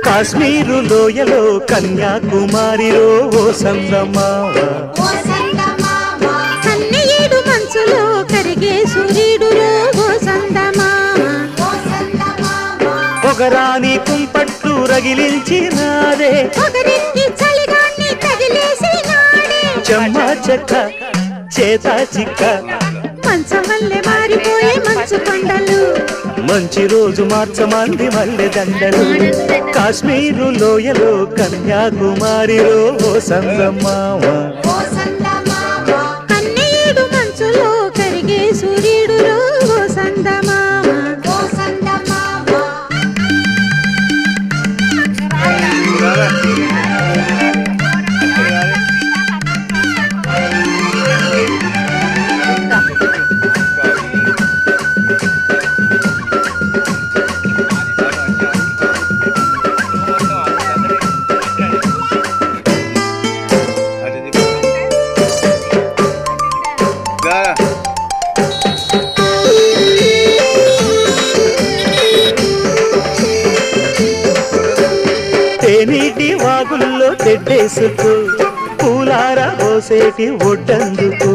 కాశ్మీరు లోయలో కన్యాకుమారిలో ఓ సందమావ కన్నయ్యేడు మంచులో కరిగే సూర్యుడులో ఓ సందమావ పొగరాని కుంపట్లు రగిలించినాదే పొగరెక్కి చలిగాన్ని తగిలేసినాడే చెమ్మ చెక్క చేత చిక్క మంచమల్లె మారిపోయే మంచు కొండలు మంచి రోజు మార్చమంది మల్లె దండలు కాశ్మీరు లోయలో కన్యాకుమారిలో ఓ సందమావ కన్నయ్యేడు మంచులో కరిగే సూర్యుడులో ఓ సందమావ తేనీటి వాగుల్లో తెడ్డేసుకో పూలార పోసేటి ఒడ్డందుకు